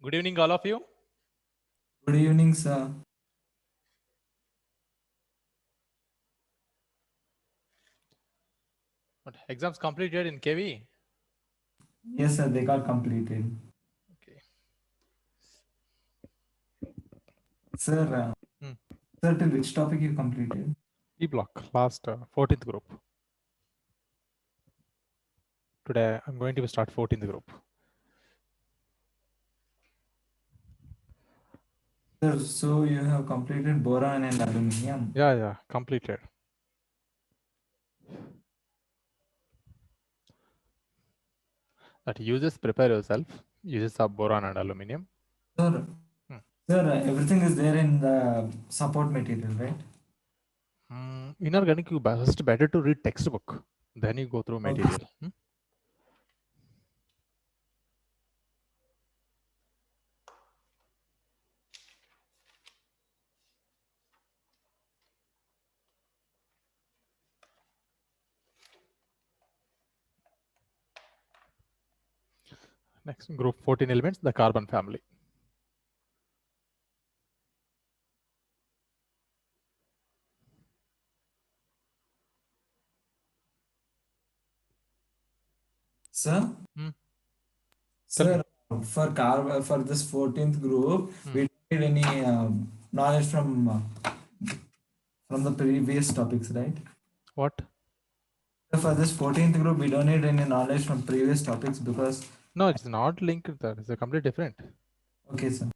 Good evening, all of you. Good evening, sir. What, exams completed in KV? Yes, sir, they got completed. Okay. Sir, Hmm. sir, till which topic you completed? E block, last 14th group. Today I'm going to start 14th group. Sir, so you have completed boron and aluminium. Yeah, completed. That uses prepare yourself, uses of boron and aluminium. Sir, Hmm. sir, everything is there in the support material, right? Inorganic, you first better to read textbook, then you go through Okay. material. Next, group 14 elements, the carbon family. Sir, Tell me. sir, for this 14th group, we don't need any knowledge from the previous topics, right? What? For this 14th group, we don't need any knowledge from previous topics because. No, it's not linked to that. It's a completely different. Okay, sir.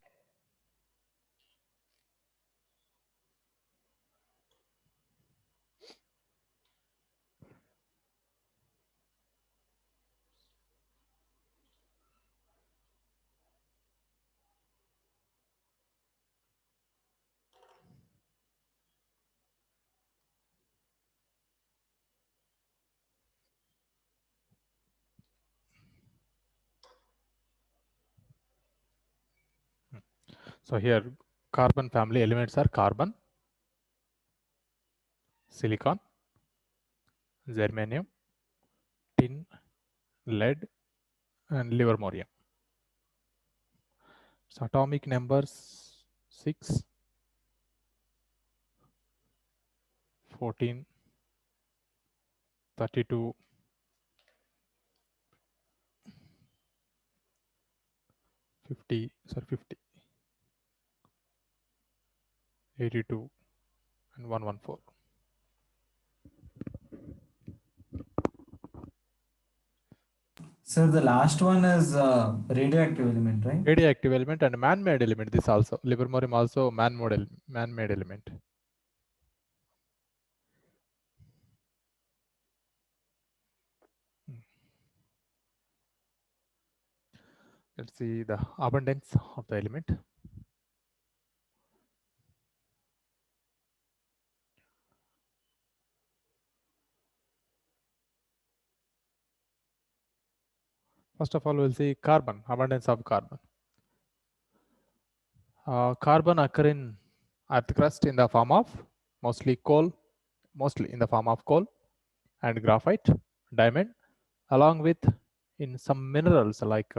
So here, carbon family elements are carbon, silicon, germanium, tin, lead, and livermorium. So atomic numbers 6, 14, 32, 50, 82, and 114. Sir, the last one is radioactive element, right? Radioactive element and man-made element. This also livermorium also man-made element. Let's see the abundance of the element. First of all, we'll see carbon, abundance of carbon. Carbon occur in earth crust in the form of mostly in the form of coal and graphite, diamond, along with in some minerals like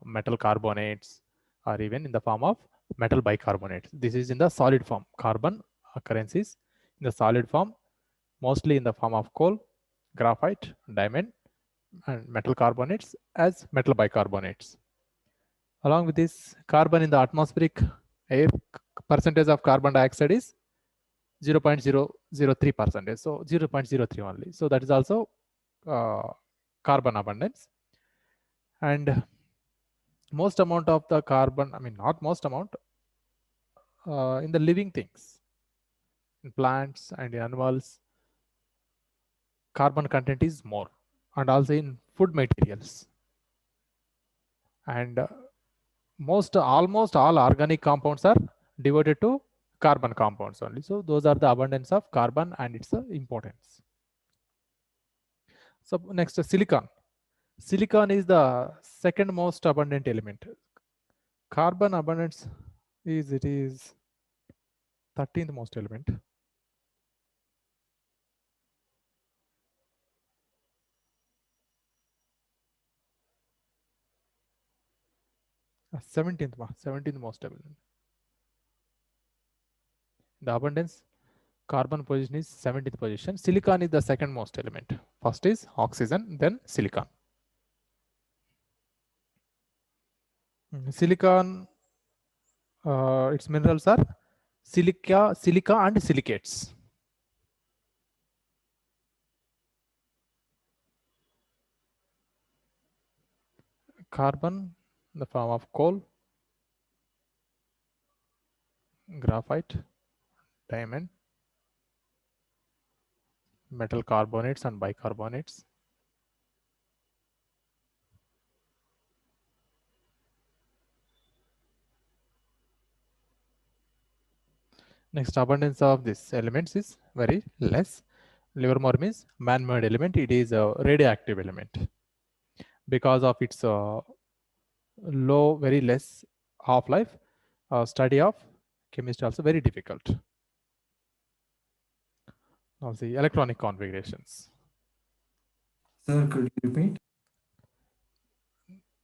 metal carbonates or even in the form of metal bicarbonates. This is in the solid form. Carbon occurrences in the solid form, mostly in the form of coal, graphite, diamond, and metal carbonates as metal bicarbonates. Along with this, carbon in the atmospheric air percentage of carbon dioxide is 0.003 percentage, so 0.03 only. So that is also carbon abundance. And most amount of the carbon, I mean not most amount, in the living things, in plants and in animals, carbon content is more, and also in food materials. And almost all organic compounds are devoted to carbon compounds only. So those are the abundance of carbon and its importance. So next, silicon. Silicon is the second most abundant element. Carbon abundance is 13th most element. 17th most abundant. The abundance carbon position is 17th position. Silicon is the second most element. First is oxygen, then silicon. Silicon, its minerals are silica and silicates. Carbon in the form of coal, graphite, diamond, metal carbonates and bicarbonates. Next, abundance of these elements is very less. Livermore means man-made element. It is a radioactive element. Because of its low, very less half-life, study of chemistry also very difficult. Now the electronic configurations. Sir, could you repeat?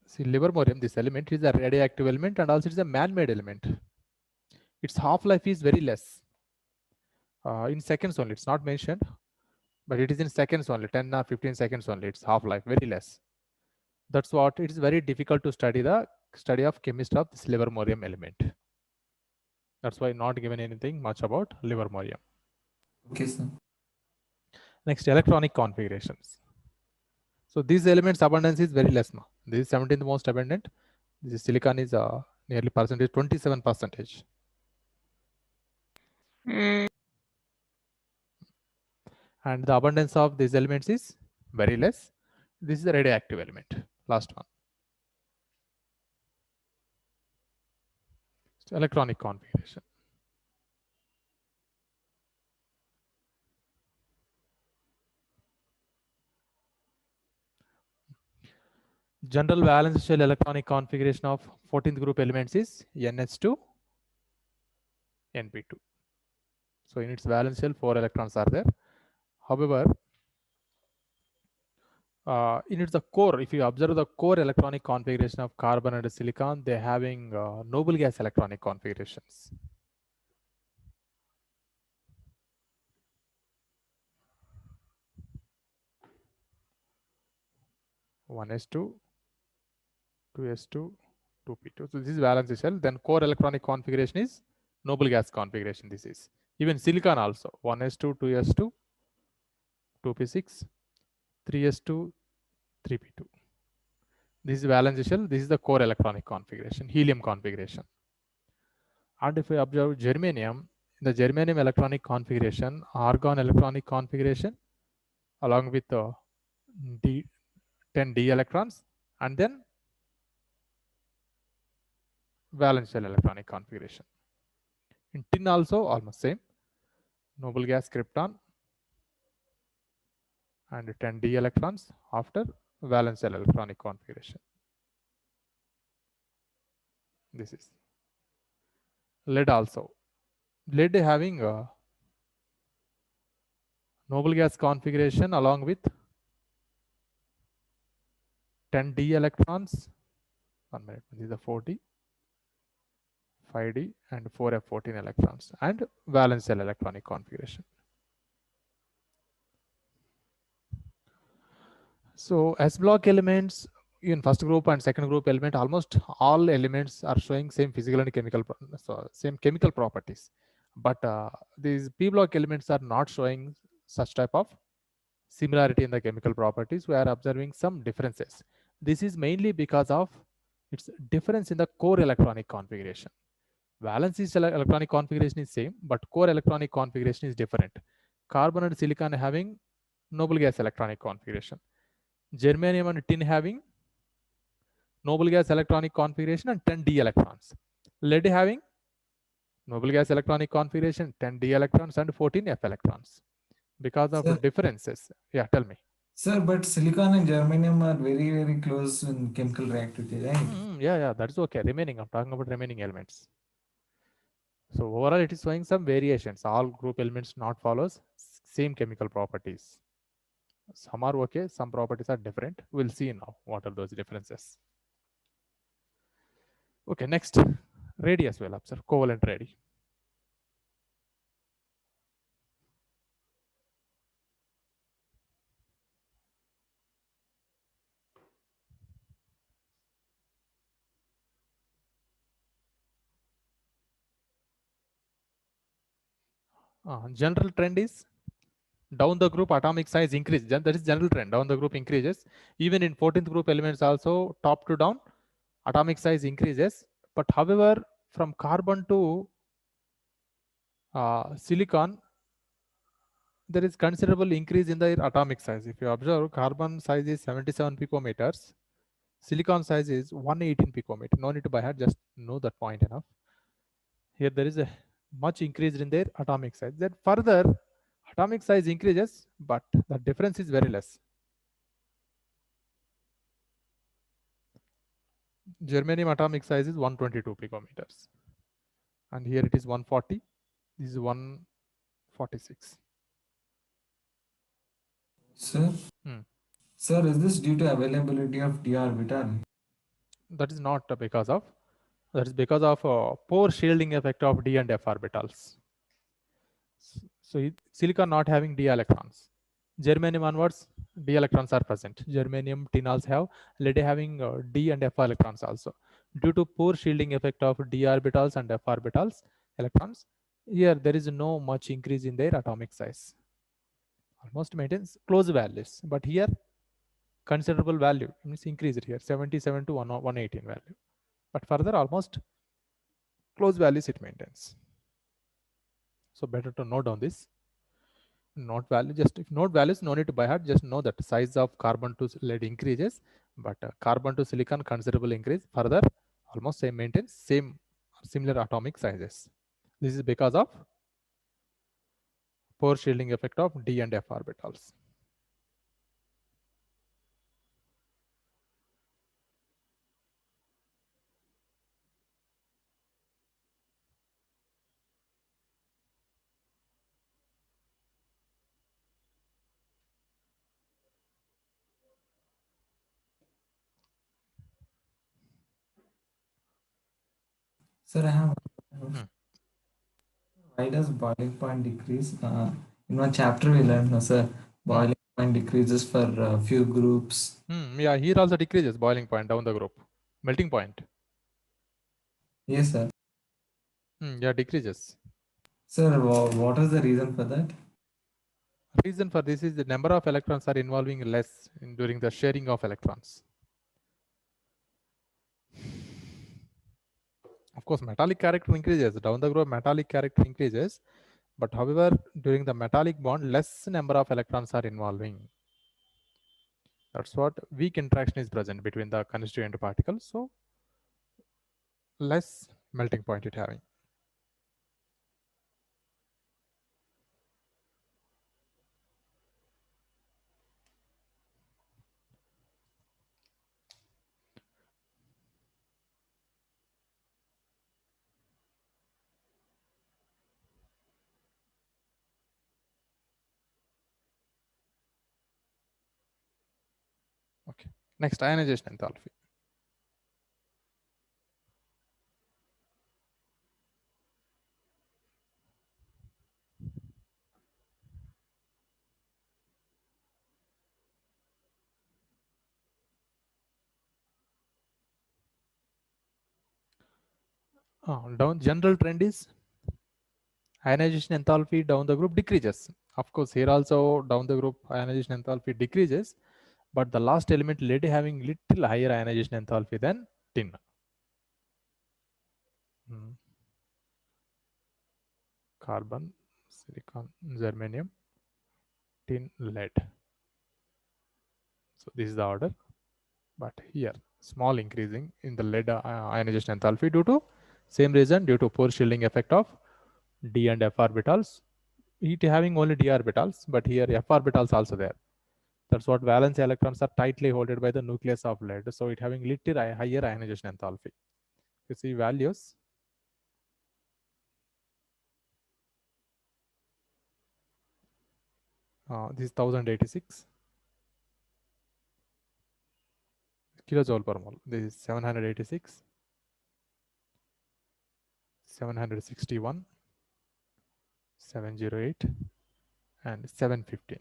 See, livermorium, this element is a radioactive element and also it's a man-made element. Its half-life is very less. In seconds only, it's not mentioned, but it is in seconds only, 10 or 15 seconds only. It's half-life, very less. That's what it is very difficult to study the study of chemistry of this livermorium element. That's why not given anything much about livermorium. Okay, sir. Next, electronic configurations. So these elements abundance is very less now. This is 17th most abundant. This is silicon is nearly percentage 27%. And the abundance of these elements is very less. This is the radioactive element. Last one. So electronic configuration. General valence shell electronic configuration of 14th group elements is NH2, NP2. So in its valence shell, 4 electrons are there. However, in its the core, if you observe the core electronic configuration of carbon and silicon, they're having noble gas electronic configurations. One S2, 2S2, 2P2. So this is valence shell. Then core electronic configuration is noble gas configuration. This is even silicon also 1S2, 2S2, 2P6, 3S2, 3P2. This is valence shell. This is the core electronic configuration, helium configuration. And if we observe germanium, in the germanium electronic configuration, argon electronic configuration along with 10 d electrons, and then valence shell electronic configuration. In tin also almost same, noble gas krypton and 10 d electrons after valence shell electronic configuration. This is lead also. Lead having a noble gas configuration along with 10 d electrons. 1 minute, this is the 4d, 5d and 4f14 electrons and valence shell electronic configuration. So S block elements in first group and second group element, almost all elements are showing same physical and chemical, same chemical properties. But these P block elements are not showing such type of similarity in the chemical properties. We are observing some differences. This is mainly because of its difference in the core electronic configuration. Valence electronic configuration is same, but core electronic configuration is different. Carbon and silicon having noble gas electronic configuration. Germanium and tin having noble gas electronic configuration and 10 d electrons. Lead having noble gas electronic configuration, 10 d electrons and 14 f electrons. Because of Sir, differences. Yeah, tell me. sir, but silicon and germanium are very, very close in chemical reactivity, right? Yeah, that's okay. Remaining, I'm talking about remaining elements. So overall, it is showing some variations. All group elements not follows same chemical properties. Some are okay, some properties are different. We'll see now what are those differences. Okay, next, radii as well, observe covalent radii. General trend is down the group atomic size increase. That is general trend. Down the group increases. Even in 14th group elements also, top to down, atomic size increases. But however, from carbon to silicon, there is considerable increase in the atomic size. If you observe, carbon size is 77 picometers. Silicon size is 118 picometer. No need to by heart, just know that point enough. Here there is a much increase in their atomic size. Then further, atomic size increases, but the difference is very less. Germanium atomic size is 122 picometers. And here it is 140. This is 146. Sir, sir, is this due to availability of d orbital? That is not because of, that is because of poor shielding effect of d and f orbitals. So silicon not having d electrons. Germanium onwards, d electrons are present. Germanium, tinols have lead having d and f electrons also. Due to poor shielding effect of d orbitals and f orbitals electrons, here there is no much increase in their atomic size. Almost maintains close values, but here considerable value means increased here 77 to 118 value, but further almost close values it maintains. So better to note down this. Note value, just if note values, no need to by heart, just know that size of carbon to lead increases, but carbon to silicon considerable increase. Further, almost same maintains same similar atomic sizes. This is because of poor shielding effect of d and f orbitals. Sir, I have. Why does boiling point decrease? In one chapter we learned, no, sir, boiling point decreases for few groups. Yeah, here also decreases boiling point down the group. Melting point. Yes, sir. Yeah, decreases. Sir, what is the reason for that? Reason for this is the number of electrons are involving less during the sharing of electrons. Of course, metallic character increases. Down the group, metallic character increases. But however, during the metallic bond, less number of electrons are involving. That's what weak interaction is present between the constituent particles. So less melting point it having. Okay. Next, ionization enthalpy. Down general trend is ionization enthalpy down the group decreases. Of course, here also down the group ionization enthalpy decreases, but the last element lead having little higher ionization enthalpy than tin. Carbon, silicon, germanium, tin, lead. So this is the order, but here small increasing in the lead ionization enthalpy due to same reason, due to poor shielding effect of d and f orbitals. It having only d orbitals, but here f orbitals also there. That's what valence electrons are tightly held by the nucleus of lead. So it having little higher ionization enthalpy. You see values. This is 1086 kilojoule per mole. This is 786 761, 708, and 715.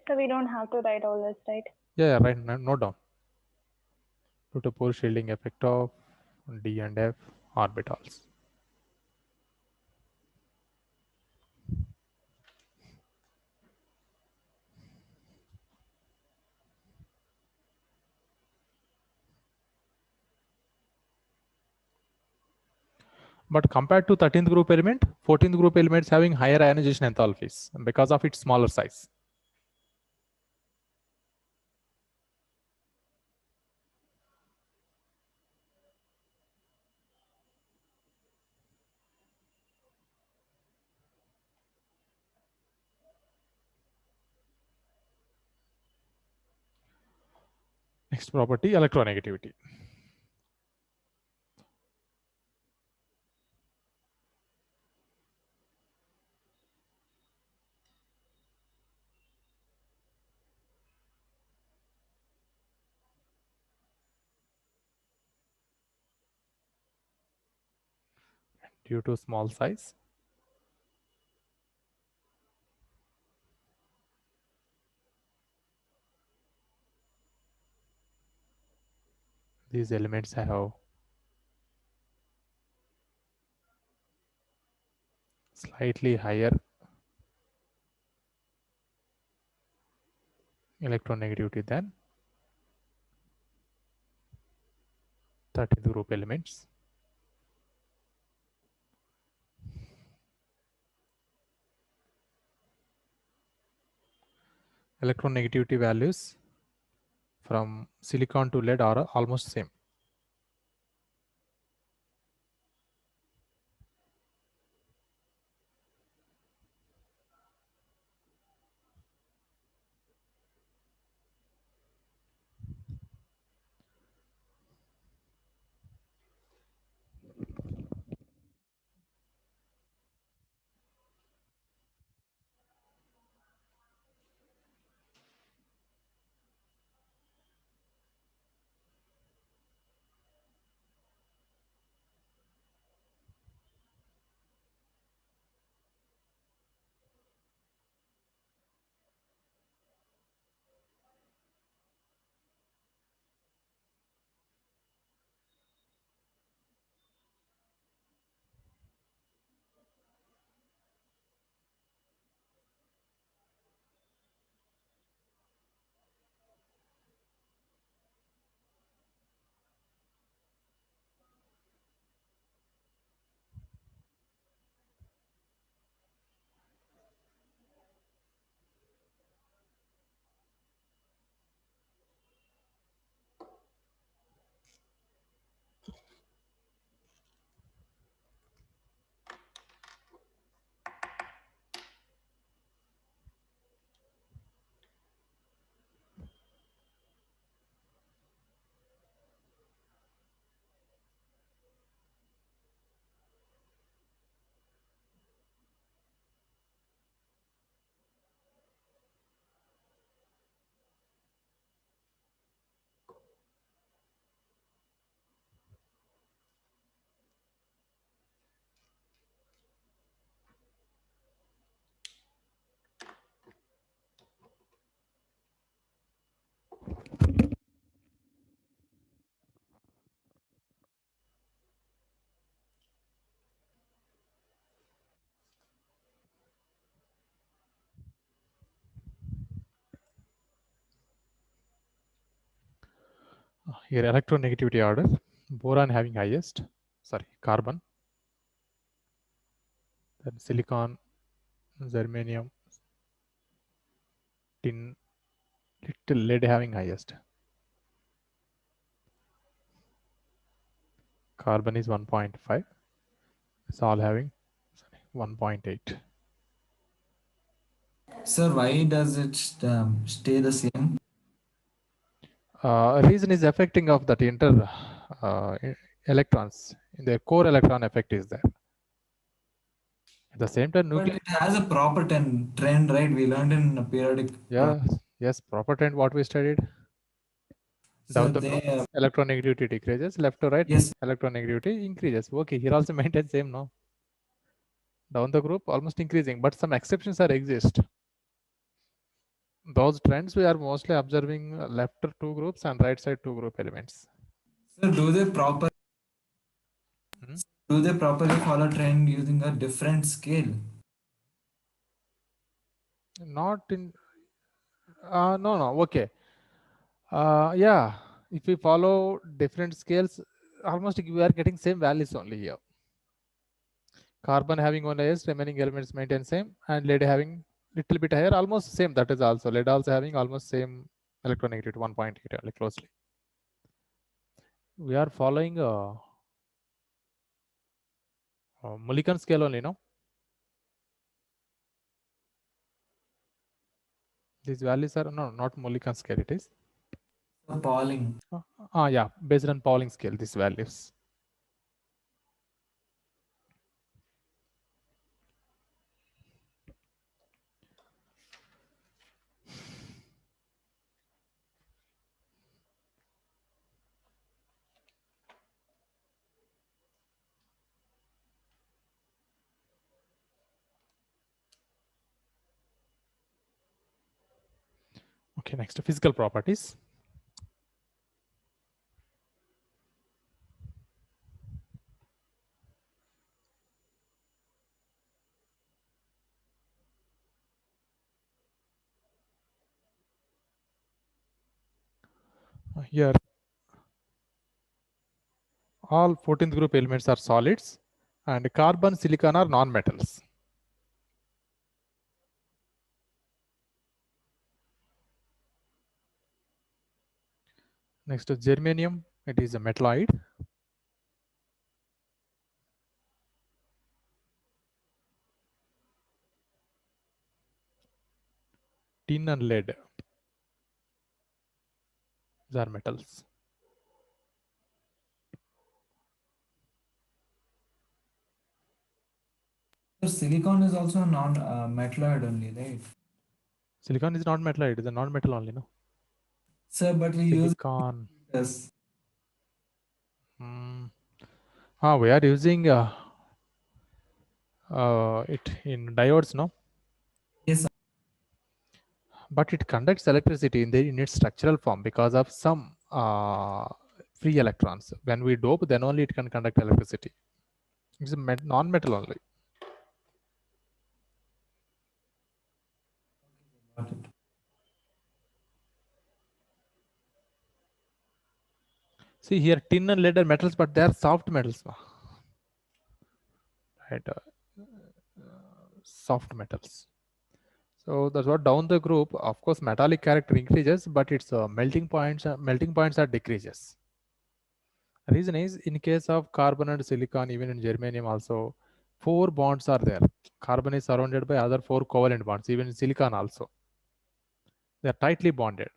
So we don't have to write all this, right? Yeah, right. Note down. Due to poor shielding effect of D and F orbitals. But compared to 13th group element, 14th group elements having higher ionization enthalpies because of its smaller size. Next property, electronegativity. Due to small size, these elements have slightly higher electronegativity than 13th group elements. Electronegativity values from silicon to lead are almost same. Here electronegativity order, boron having highest, carbon, then silicon, germanium, tin, little lead having highest. Carbon is 1.5. It's all having 1.8. Sir, why does it stay the same? Reason is affecting of that electrons in their core electron effect is there. At the same time, But nuclear. it has a proper trend, right? We learned in a periodic. Yes, proper trend what we studied. So Down the they, group, electronegativity decreases, left to right, yes, electronegativity increases. Okay, here also maintain same, no? Down the group, almost increasing, but some exceptions are exist. Those trends we are mostly observing left two groups and right side two group elements. so do they properly follow trend using a different scale? Not in, no, okay. Yeah, if we follow different scales, almost we are getting same values only here. Carbon having one layers, remaining elements maintain same, and lead having little bit higher, almost same. That is also lead also having almost same electronegativity 1.8 only closely. We are following a Mulliken scale only, no? These values are not Mulliken scale. It is. So Pauling. Yeah, based on Pauling scale. These values. Okay, next physical properties. Here, all 14th group elements are solids, and carbon, silicon are non-metals. Next, germanium. It is a metalloid. Tin and lead. These are metals. So silicon is also a metalloid only, right? Silicon is not metalloid. It is a non-metal only, no? Sir, but we Silicon. use We are using it in diodes, no? yes. But it conducts electricity in its structural form because of some free electrons. When we dope, then only it can conduct electricity. It's a non-metal only. Got it. See here, tin and lead are metals, but they are soft metals, no? Right? Soft metals. So that's what down the group. Of course, metallic character increases, but its melting points are decreases. Reason is, in case of carbon and silicon, even in germanium also, 4 bonds are there. Carbon is surrounded by other 4 covalent bonds, even in silicon also. They are tightly bonded.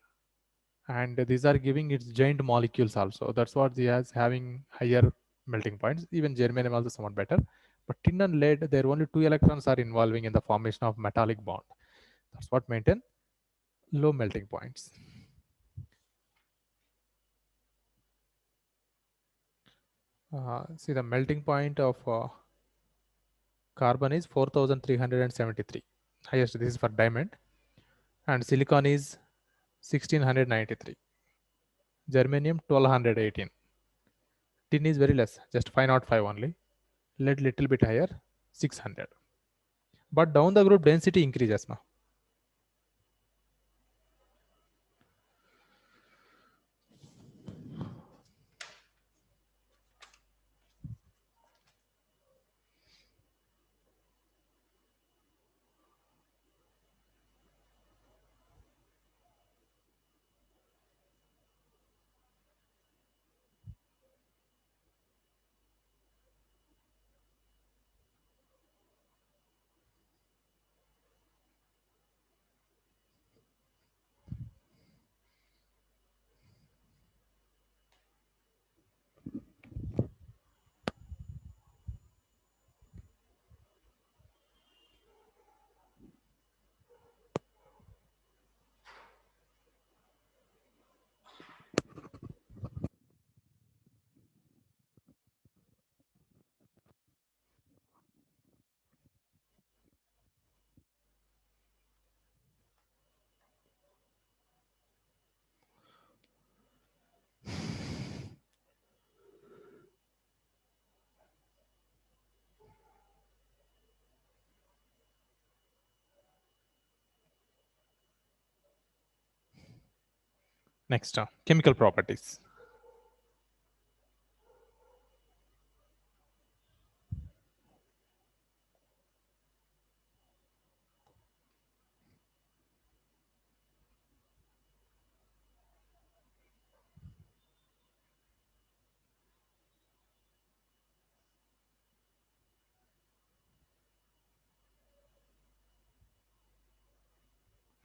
And these are giving its giant molecules also. That's what they has having higher melting points. Even germanium also somewhat better. But tin and lead, there only 2 electrons are involving in the formation of metallic bond. That's what maintain low melting points. See the melting point of carbon is 4373, highest. This is for diamond, and silicon is 1693, germanium 1218, tin is very less, just 505 only, lead little bit higher, 600. But down the group density increases now. Next, chemical properties.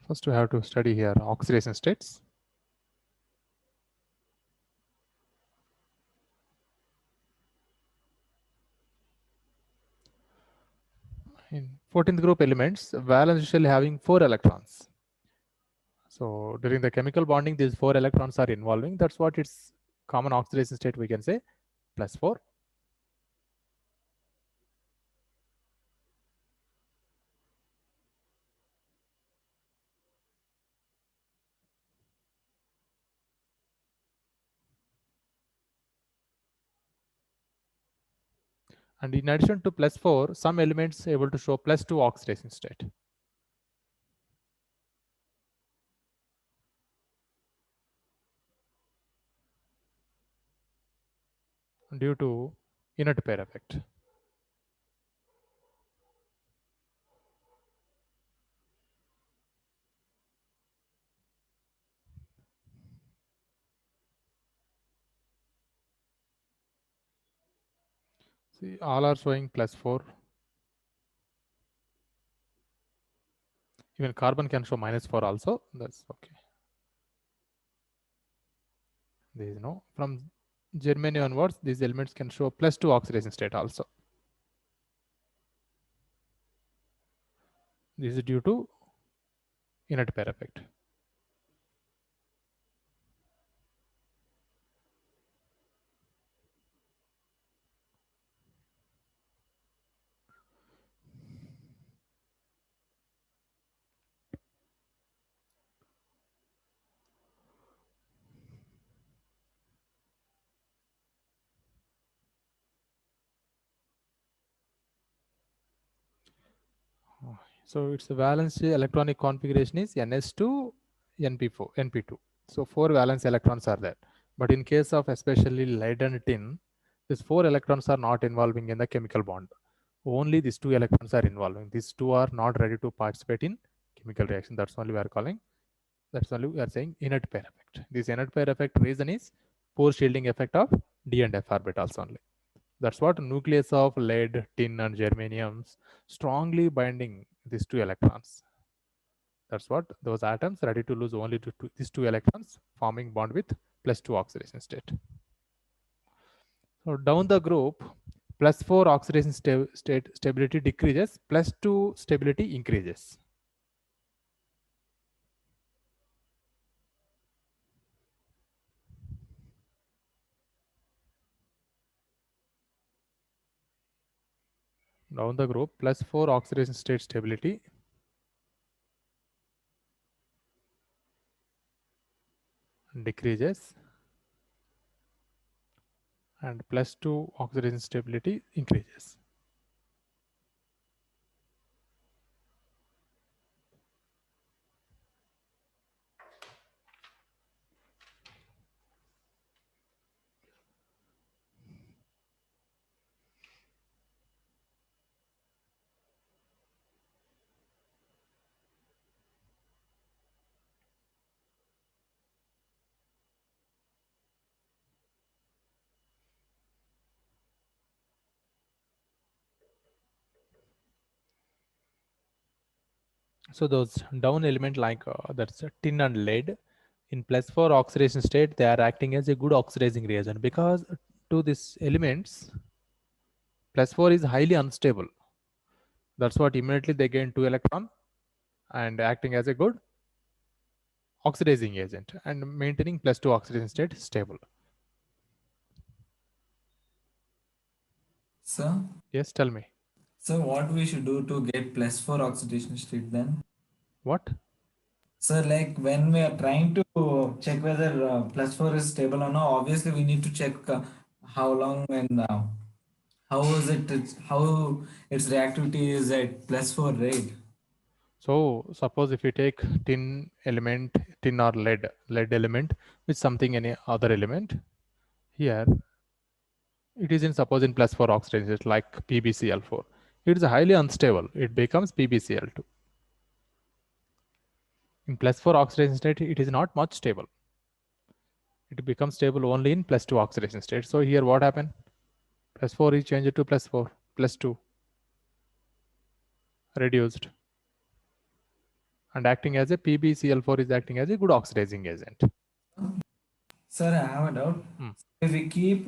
First, we have to study here oxidation states. In 14th group elements, valence shell having 4 electrons. So during the chemical bonding, these 4 electrons are involving. That's what its common oxidation state, we can say, +4. And in addition to +4, some elements able to show +2 oxidation state. Due to inert pair effect. See, all are showing +4. Even carbon can show -4 also. That's okay. There is no. From germanium onwards, these elements can show +2 oxidation state also. This is due to inert pair effect. So its valence electronic configuration is Ns2, Np4, Np2. So 4 valence electrons are there. But in case of especially lead and tin, these 4 electrons are not involving in the chemical bond. Only these 2 electrons are involving. These 2 are not ready to participate in chemical reaction. That's only we are calling. That's only we are saying inert pair effect. This inert pair effect reason is poor shielding effect of d and f orbitals only. That's what nucleus of lead, tin, and germaniums strongly binding these 2 electrons. That's what those atoms ready to lose only to these 2 electrons, forming bond with +2 oxidation state. So down the group, +4 oxidation state stability decreases, +2 stability increases. Down the group, +4 oxidation state stability decreases and +2 oxidation stability increases. So those down element like that's tin and lead in +4 oxidation state, they are acting as a good oxidizing reagent because to these elements, +4 is highly unstable. That's what immediately they gain 2 electron and acting as a good oxidizing agent and maintaining +2 oxidation state stable. Sir? Yes, tell me. So what we should do to get +4 oxidation state then? What? So like when we are trying to check whether +4 is stable or not, obviously we need to check how long and how is how its reactivity is at +4, right? So suppose if you take tin element tin or lead element with something any other element. Here it is in suppose in +4 oxidation state like PbCl4. It is highly unstable. It becomes PbCl2. In +4 oxidation state, it is not much stable. It becomes stable only in +2 oxidation state. So here what happened? +4 is changed to +4, +2, reduced, and acting as a PbCl4 is acting as a good oxidizing agent. Sir, I have a doubt. If we keep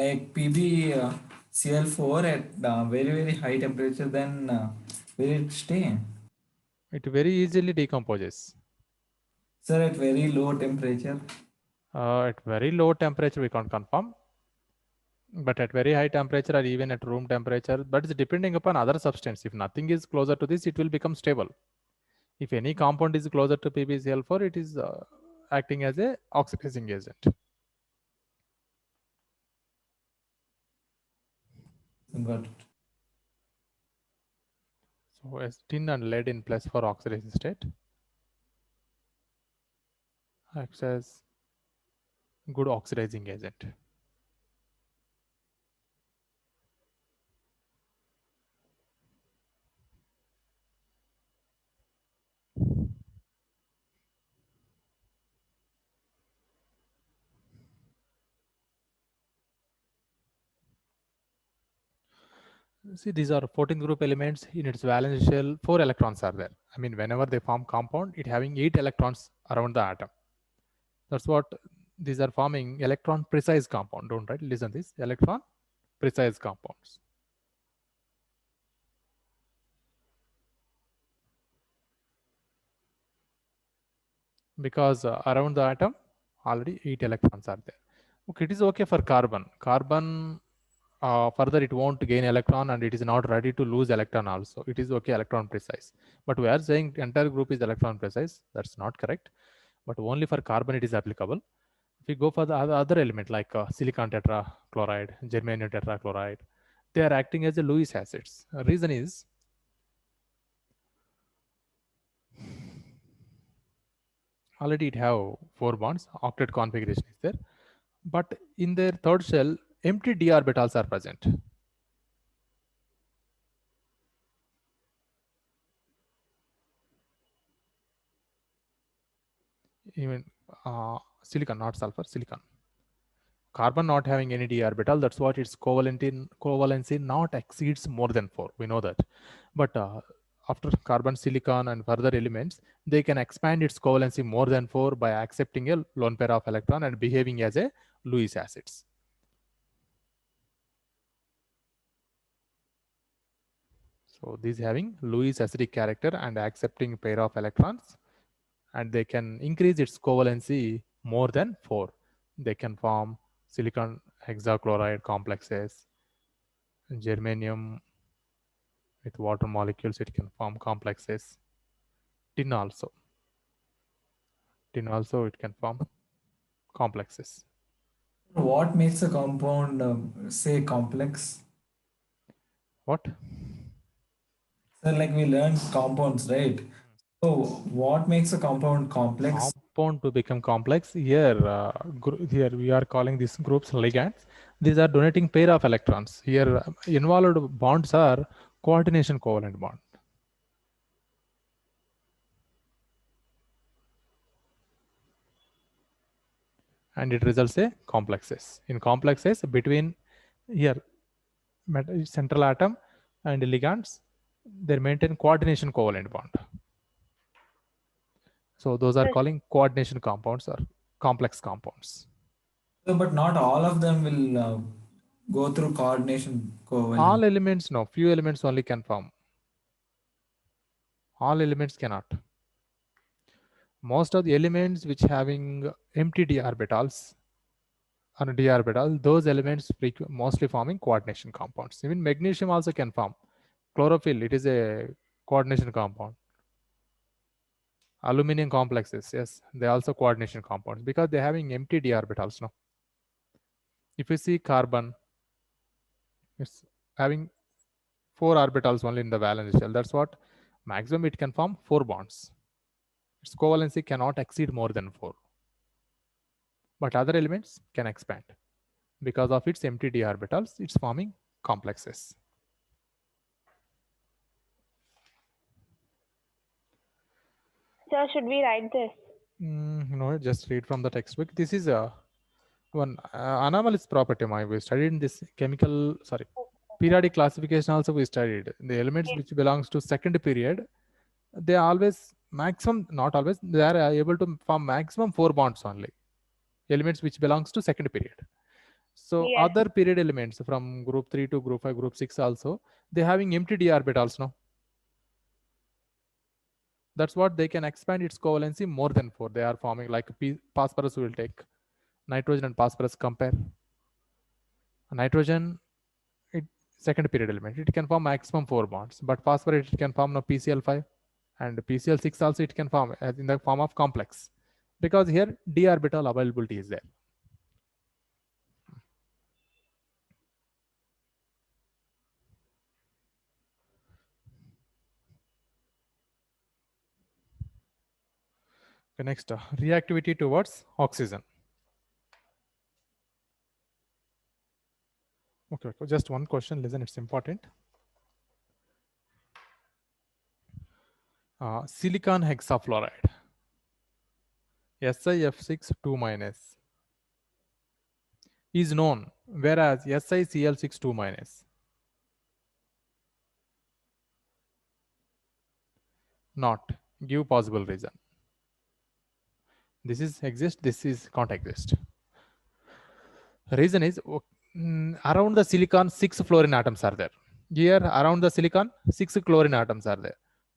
like PbCl4 at very high temperature, then will it stay? It very easily decomposes. Sir, at very low temperature? At very low temperature, we can't confirm. But at very high temperature or even at room temperature, but it's depending upon other substance. If nothing is closer to this, it will become stable. If any compound is closer to PbCl4, it is acting as a oxidizing agent. Got it. So as tin and lead in +4 oxidation state acts as good oxidizing agent. See, these are 14th group elements. In its valence shell, 4 electrons are there. I mean, whenever they form compound, it having 8 electrons around the atom. That's what these are forming electron precise compound. Don't write, listen this, electron precise compounds. Because around the atom, already 8 electrons are there. Okay, it is okay for carbon. Carbon, further it won't gain electron and it is not ready to lose electron also. It is okay electron precise. But we are saying the entire group is electron precise. That's not correct. But only for carbon it is applicable. If we go for the other element like silicon tetrachloride, germanium tetrachloride, they are acting as a Lewis acids. Reason is already it have 4 bonds, octet configuration is there, but in their third shell, empty d orbitals are present. Even silicon, not sulfur, silicon. Carbon not having any d orbital, that's what its covalency not exceeds more than 4. We know that. But after carbon, silicon, and further elements, they can expand its covalency more than 4 by accepting a lone pair of electron and behaving as a Lewis acids. So these having Lewis acidic character and accepting pair of electrons, and they can increase its covalency more than 4. They can form silicon hexachloride complexes, germanium with water molecules, it can form complexes. Tin also it can form complexes. What makes a compound say complex? What? So like we learned compounds, right? So what makes a compound complex? Compound to become complex, here here we are calling these groups ligands. These are donating pair of electrons. Here involved bonds are coordination covalent bond. And it results a complexes. In complexes between here central atom and ligands, they maintain coordination covalent bond. So those are Yes. calling coordination compounds or complex compounds. So, but not all of them will go through coordination covalent. All elements, no, few elements only can form. All elements cannot. Most of the elements which having empty d orbitals or d orbital, those elements mostly forming coordination compounds. Even magnesium also can form. Chlorophyll, it is a coordination compound. Aluminum complexes, yes, they also coordination compounds because they're having empty d orbitals. No, if you see carbon, it's having 4 orbitals only in the valence shell. That's what maximum it can form 4 bonds. its covalency cannot exceed more than 4. But other elements can expand. Because of its empty d orbitals, it's forming complexes. Sir, should we write this? No, just read from the textbook. This is a one anomalous property we studied in this periodic classification also we studied. The elements which belongs to second period, they always maximum, not always, they are able to form maximum 4 bonds only. Elements which belongs to second period. So Yes. other period elements from group 3 to group 5, group 6 also, they having empty d orbitals, no? That's what they can expand its covalency more than 4. They are forming like phosphorus will take. Nitrogen and phosphorus compare. Nitrogen, second period element, it can form maximum 4 bonds, but phosphorus it can form no PCl5 and PCl6 also it can form in the form of complex, because here d orbital availability is there. Okay, next, reactivity towards oxygen. Okay, just one question, listen, it's important. Silicon hexafluoride, SiF6 2- is known, whereas SiCl6 2- not. Give possible reason. This is exist, this is can't exist. Reason is around the silicon 6 fluorine atoms are there. Here around the silicon 6 chlorine atoms are there.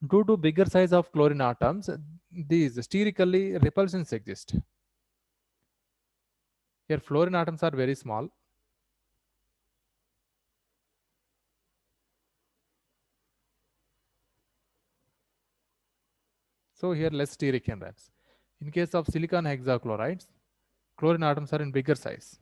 Due to bigger size of chlorine atoms, these sterically repulsions exist. Here fluorine atoms are very small. So here less steric enzymes. In case of silicon hexachlorides, chlorine atoms are in bigger size.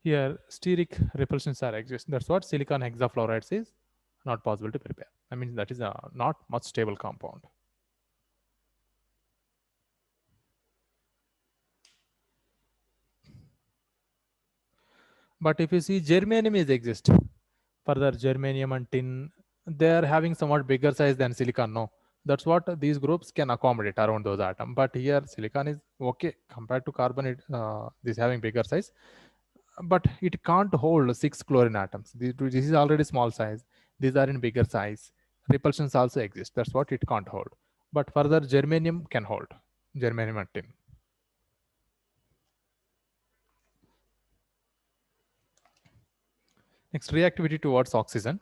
Here steric repulsions are exist. That's what silicon hexafluorides is not possible to prepare. I mean, that is a not much stable compound. But if you see germanium is exist, further germanium and tin, they are having somewhat bigger size than silicon, no? That's what these groups can accommodate around those atoms. But here silicon is okay compared to carbon, this having bigger size, but it can't hold 6 chlorine atoms. This is already small size. These are in bigger size. Repulsions also exist. That's what it can't hold. But further germanium can hold, germanium and tin. Next, reactivity towards oxygen.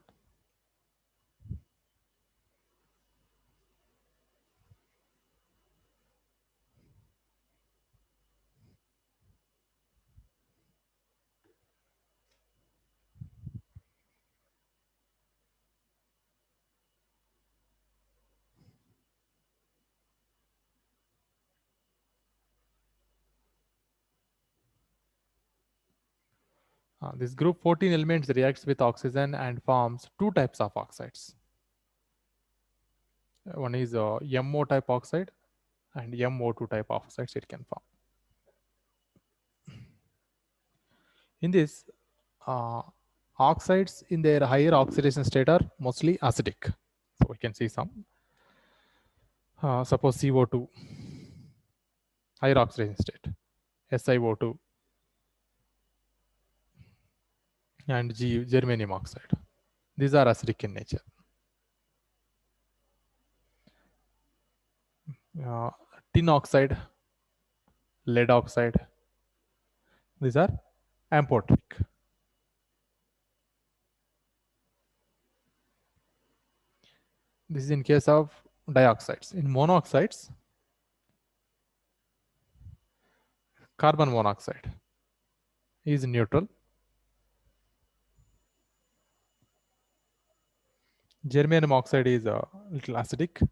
This group 14 elements reacts with oxygen and forms 2 types of oxides. One is MO type oxide and MO2 type oxides it can form. In this, oxides in their higher oxidation state are mostly acidic. So we can see some. Suppose CO2, higher oxidation state, SiO2, and germanium oxide. These are acidic in nature. Tin oxide, lead oxide, these are amphoteric. This is in case of dioxides. In monoxides, carbon monoxide is neutral. Germanium oxide is a little acidic.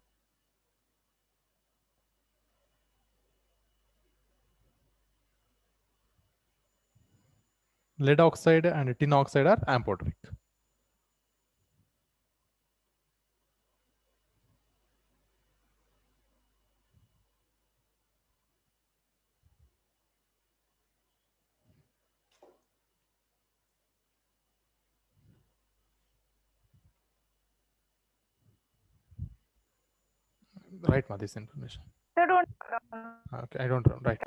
Lead oxide and tin oxide are amphoteric. Right, ma, this information. So don't. Okay, I don't know. Right.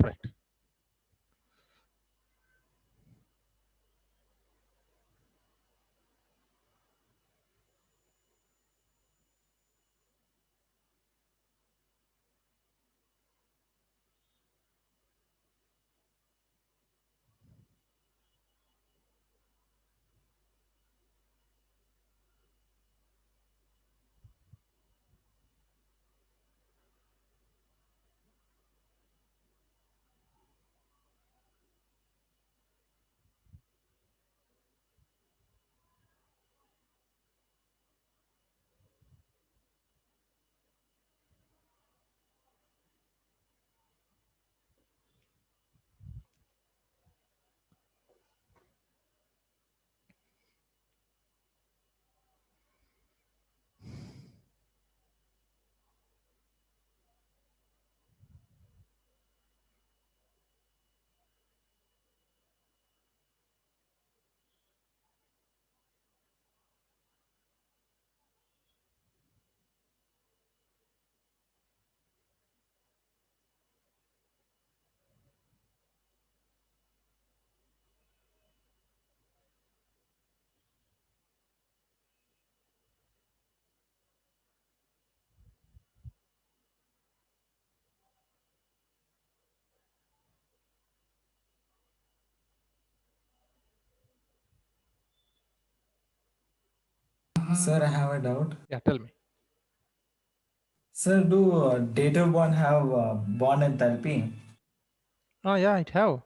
Sir, I have a doubt. Yeah, tell me. Sir, do dative bond have bond enthalpy? Oh yeah, it have.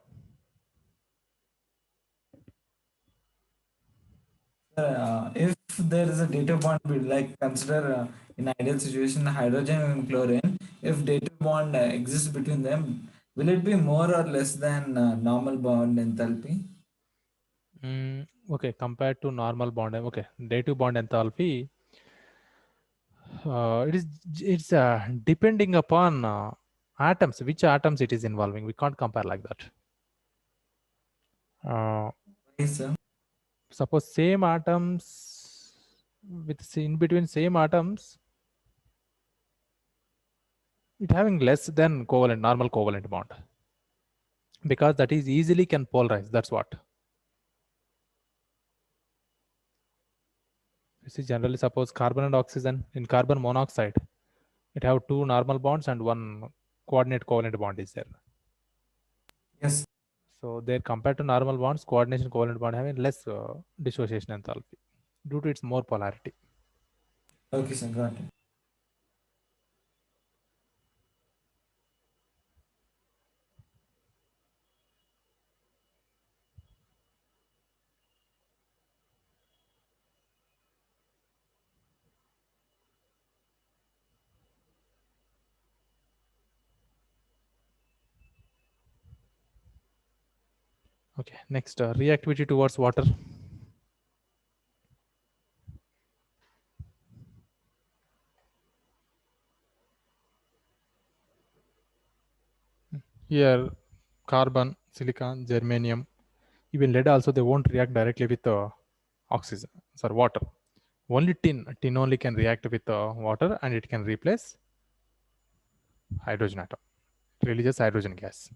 If there is a dative bond, like consider in ideal situation hydrogen and chlorine, if dative bond exists between them, will it be more or less than normal bond enthalpy? Okay, compared to normal bond, okay, dative bond enthalpy, it's depending upon atoms, which atoms it is involving. We can't compare like that. Yes, sir. Suppose same atoms in between same atoms, it having less than normal covalent bond, because that is easily can polarize. That's what. You see, generally suppose carbon and oxygen in carbon monoxide, it have two normal bonds and one coordinate covalent bond is there. Yes. So there compared to normal bonds, coordination covalent bond having less dissociation enthalpy due to its more polarity. Okay, sir, got it. Okay, next reactivity towards water. Here, carbon, silicon, germanium, even lead also, they won't react directly with oxygen, sorry, water. Only tin only can react with water, and it can replace hydrogen atom, releases hydrogen gas.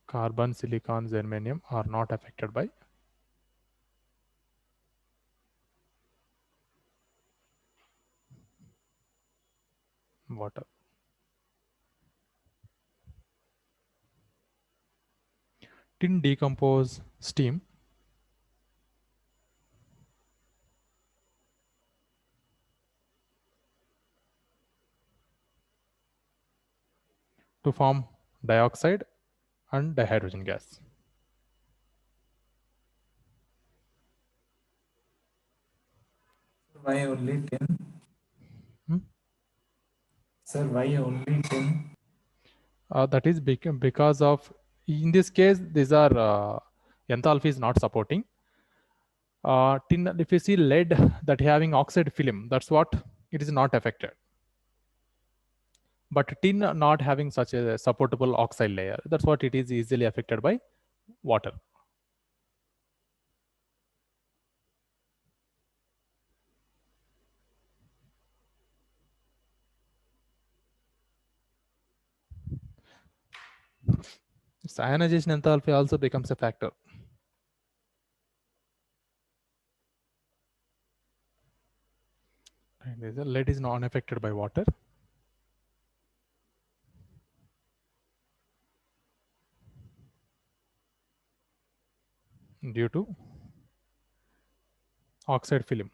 Carbon, silicon, germanium are not affected by water. Tin decompose steam to form dioxide and dihydrogen gas. Why only 10? Hmm? Sir, why only 10? That is because of, in this case, these are enthalpy is not supporting. Tin, if you see lead that having oxide film, that's what it is not affected. But tin not having such a supportable oxide layer, that's what it is easily affected by water. Its ionization enthalpy also becomes a factor. And the lead is not affected by water. Due to oxide film.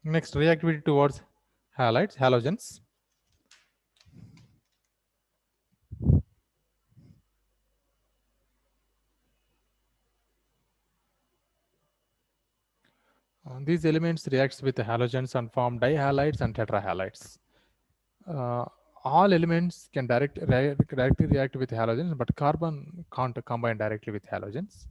Next, reactivity towards halides, halogens. These elements reacts with the halogens and form dihalides and tetrahalides. All elements can directly react with halogens, but carbon can't combine directly with halogens.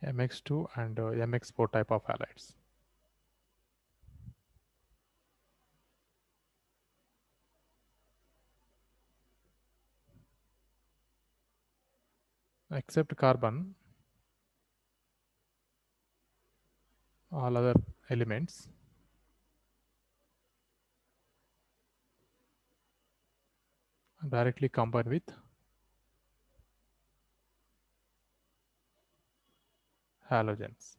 MX2 and MX4 type of halides. Except carbon, all other elements directly combine with halogens.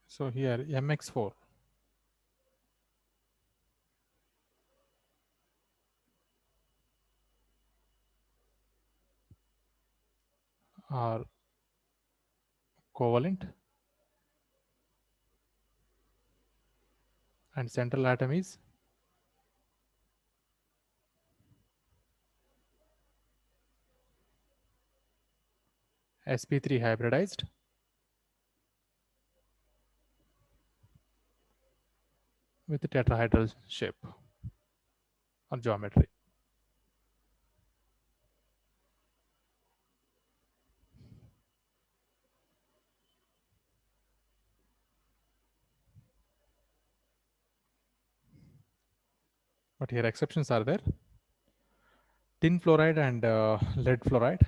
So here MX4 are covalent and central atom is sp3 hybridized with tetrahedral shape or geometry. But here exceptions are there. Tin fluoride and lead fluoride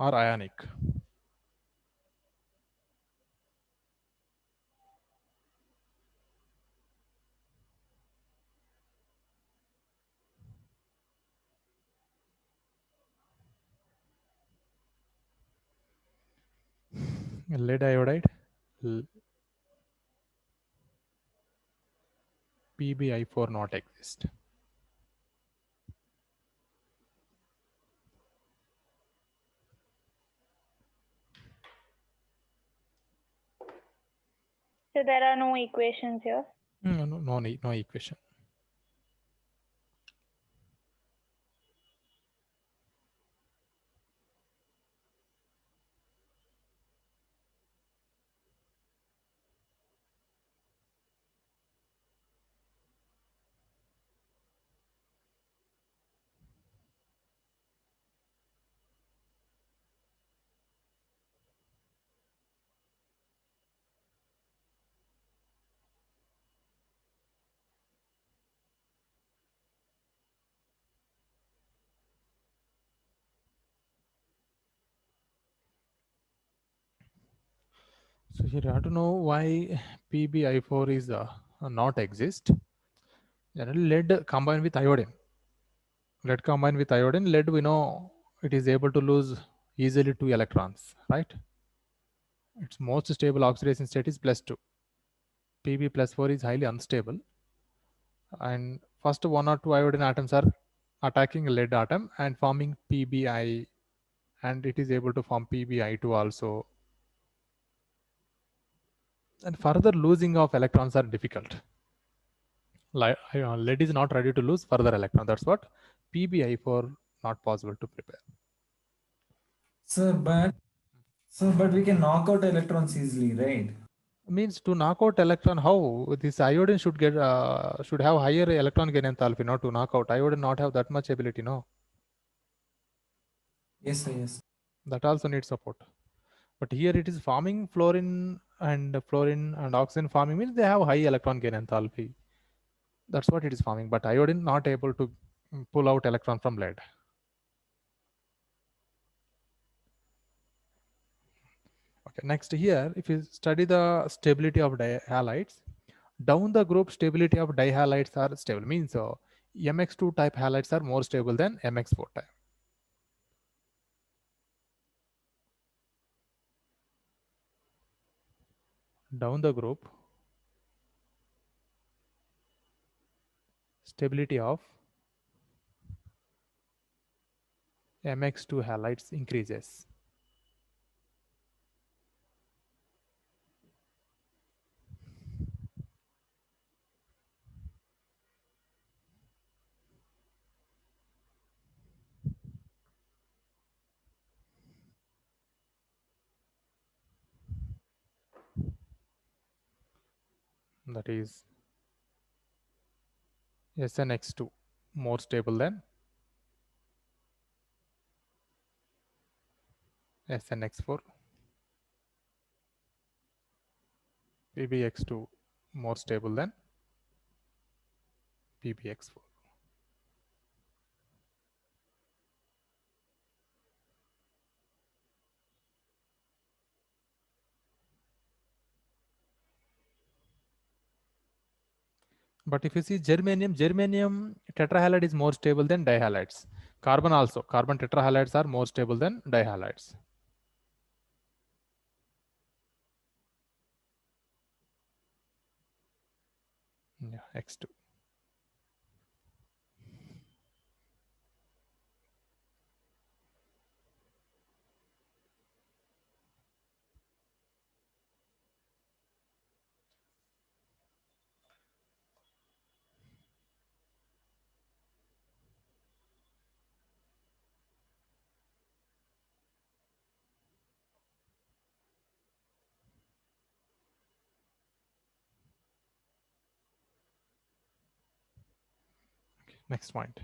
are ionic. Lead iodide, PbI4 not exist. So there are no equations here. No equation. So here you have to know why PbI4 is not exist. Generally, lead combined with iodine. Lead combined with iodine, lead we know it is able to lose easily 2 electrons, right? Its most stable oxidation state is +2. Pb +4 is highly unstable, and first 1 or 2 iodine atoms are attacking a lead atom and forming Pbi, and it is able to form Pbi2 also. And further losing of electrons are difficult. Lead is not ready to lose further electron. That's what PbI4 not possible to prepare. Sir, but we can knock out electrons easily, right? Means to knock out electron, how this iodine should get should have higher electron gain enthalpy, not to knock out. Iodine not have that much ability, no. Yes, sir, yes. That also needs support. But here it is forming fluorine and oxygen forming means they have high electron gain enthalpy. That's what it is forming. But iodine not able to pull out electron from lead. Okay, next here, if you study the stability of halides, down the group stability of dihalides are stable. Means MX2 type halides are more stable than MX4 type. Down the group, stability of MX2 halides increases. That is SNX2 more stable than SNX4. PBX2 more stable than PBX4. But if you see germanium tetrahalide is more stable than dihalides. Carbon also, carbon tetrahalides are more stable than dihalides. Yeah, X2. Okay, next point.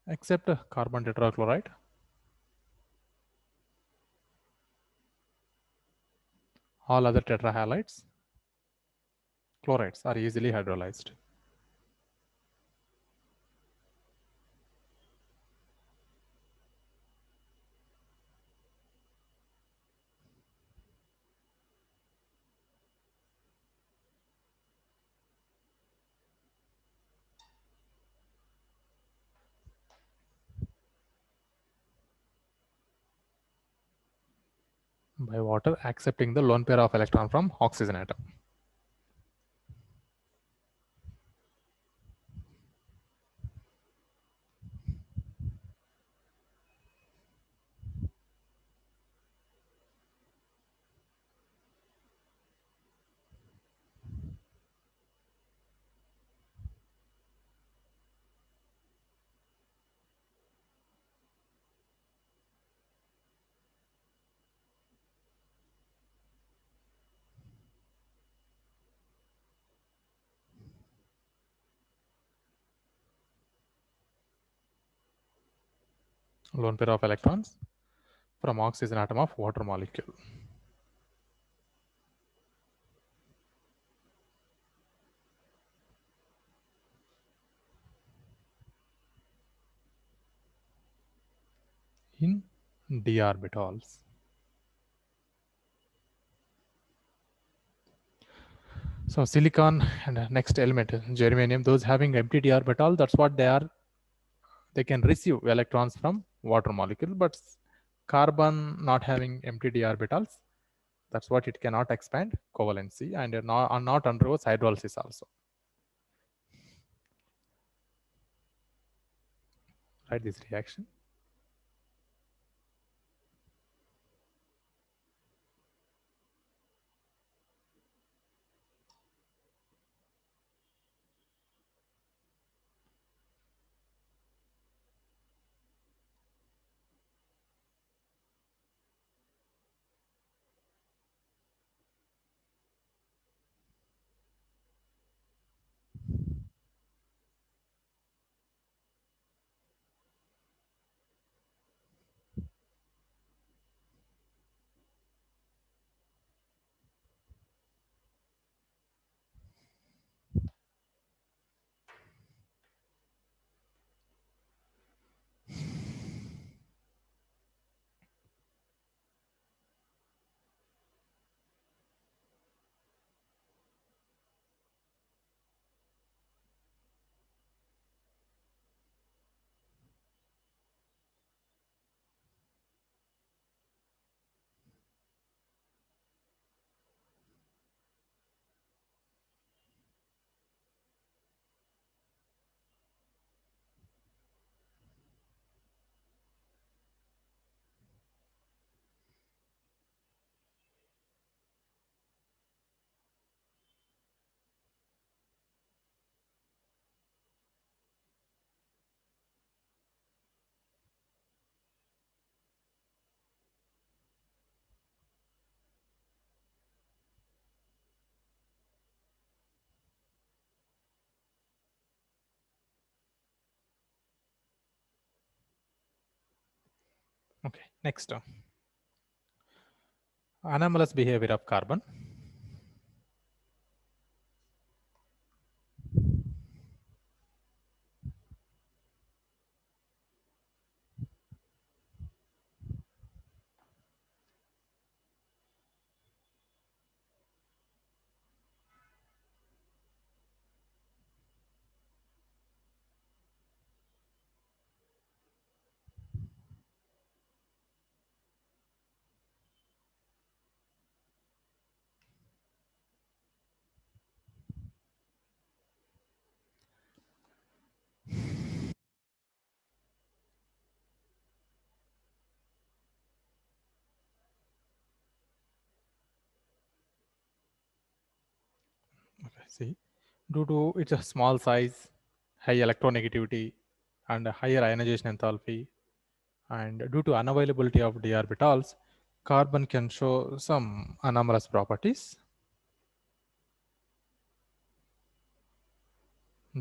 Except carbon tetrachloride, all other tetrahalides, chlorides are easily hydrolyzed. By water accepting the lone pair of electron from oxygen atom. lone pair of electrons from oxygen atom of water molecule. In d orbitals. So silicon and next element, germanium, those having empty d orbital, that's what they are. They can receive electrons from water molecule, but carbon not having empty d orbitals, that's what it cannot expand covalency and not undergoes hydrolysis also. Write this reaction. Okay, next. Anomalous behavior of carbon. Okay, see, due to its a small size, high electronegativity, and higher ionization enthalpy, and due to unavailability of d orbitals, carbon can show some anomalous properties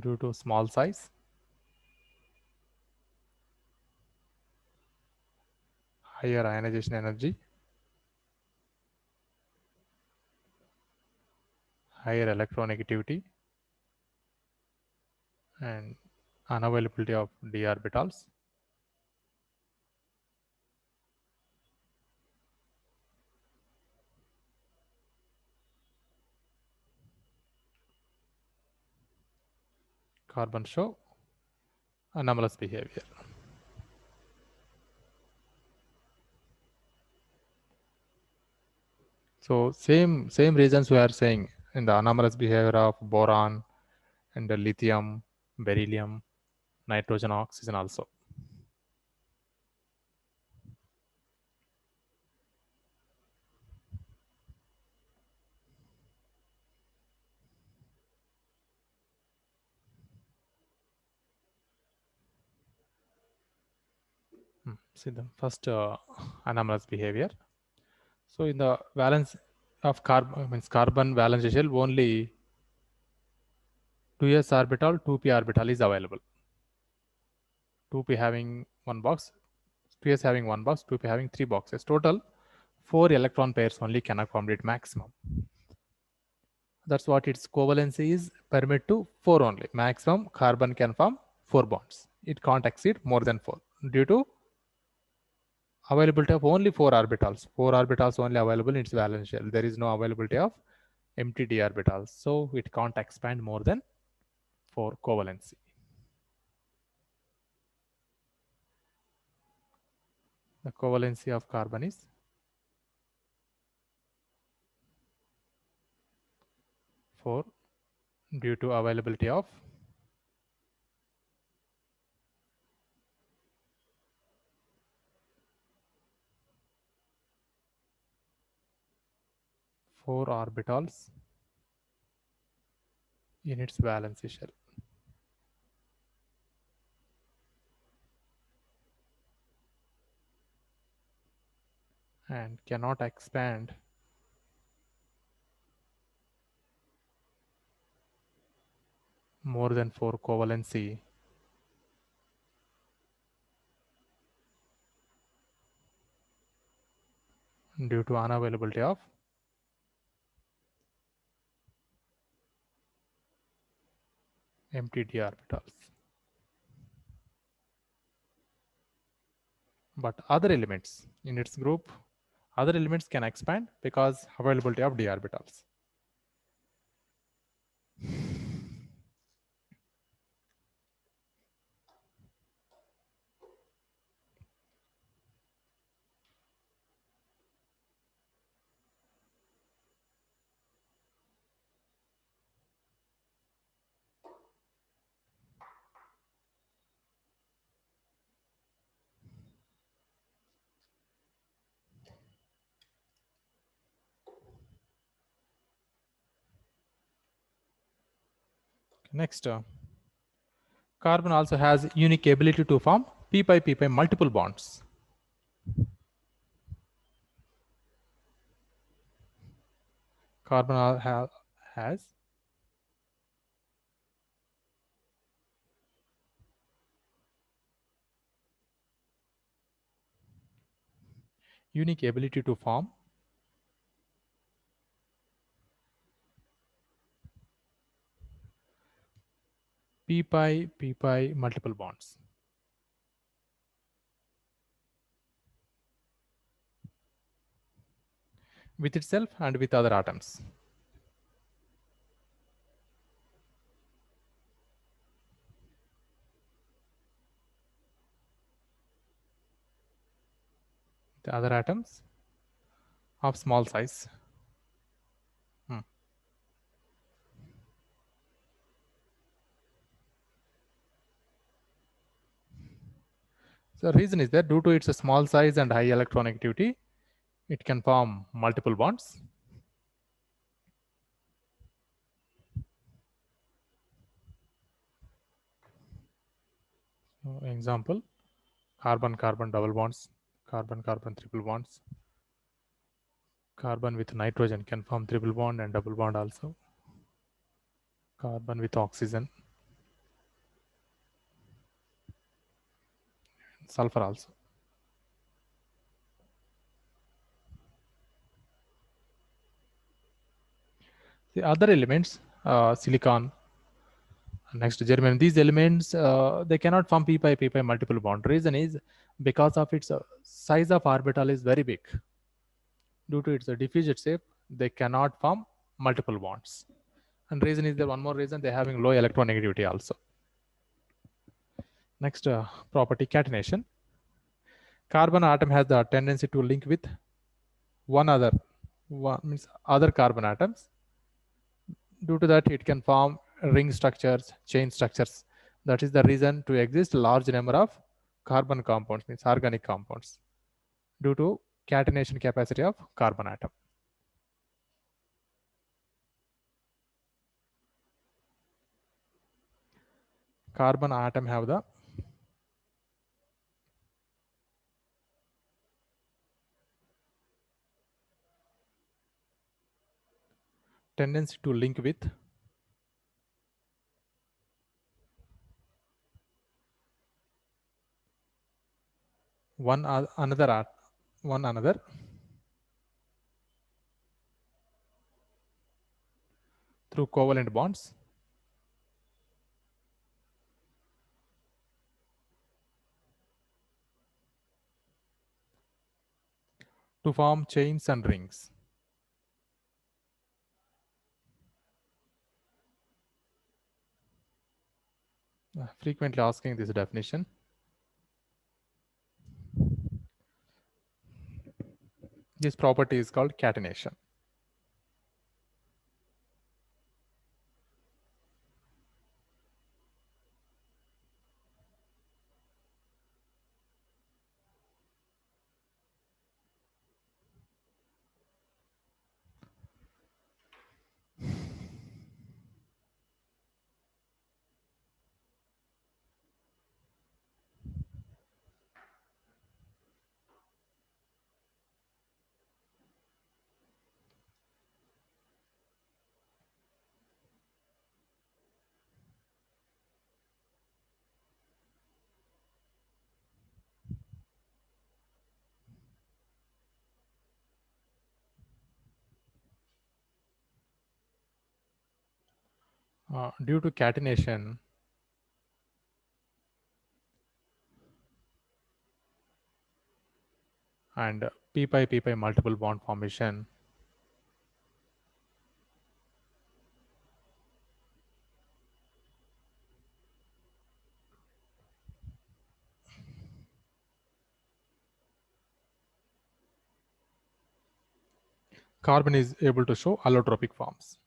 due to small size, higher ionization energy, higher electronegativity, and unavailability of d orbitals. Carbon show anomalous behavior. So same reasons we are saying in the anomalous behavior of boron and the lithium, beryllium, nitrogen, oxygen also. See the first anomalous behavior. So in the valence of carbon, means carbon valence shell, only 2s orbital, 2p orbital is available. 2p having one box, 2s having 1 box, 2p having 3 boxes. Total 4 electron pairs only can accommodate maximum. That's what its covalency is, permit to 4 only. Maximum carbon can form 4 bonds. It can't exceed more than 4 due to availability of only 4 orbitals. 4 orbitals only available in its valence shell. There is no availability of empty d orbitals. So it can't expand more than 4 covalency. The covalency of carbon is 4 due to availability of four orbitals in its valence shell. And cannot expand more than 4 covalency due to unavailability of empty d orbitals. But other elements in its group, other elements can expand because availability of d orbitals. Next, carbon also has unique ability to form p pi multiple bonds. Carbon has unique ability to form p pi multiple bonds. With itself and with other atoms. The other atoms of small size. So the reason is that due to its small size and high electronegativity, it can form multiple bonds. So example, carbon-carbon double bonds, carbon-carbon triple bonds. Carbon with nitrogen can form triple bond and double bond also. Carbon with oxygen. Sulfur also. The other elements, silicon, next germanium, these elements, they cannot form p pi multiple bond. Reason is because of its size of orbital is very big. Due to its diffuse shape, they cannot form multiple bonds. And reason is there one more reason, they're having low electronegativity also. Next property, catenation. Carbon atom has the tendency to link with means other carbon atoms. Due to that, it can form ring structures, chain structures. That is the reason to exist large number of carbon compounds, means organic compounds, due to catenation capacity of carbon atom. Carbon atom have the tendency to link with one another through covalent bonds. To form chains and rings. Frequently asking this definition. This property is called catenation. Due to catenation, and p pi multiple bond formation, carbon is able to show allotropic forms.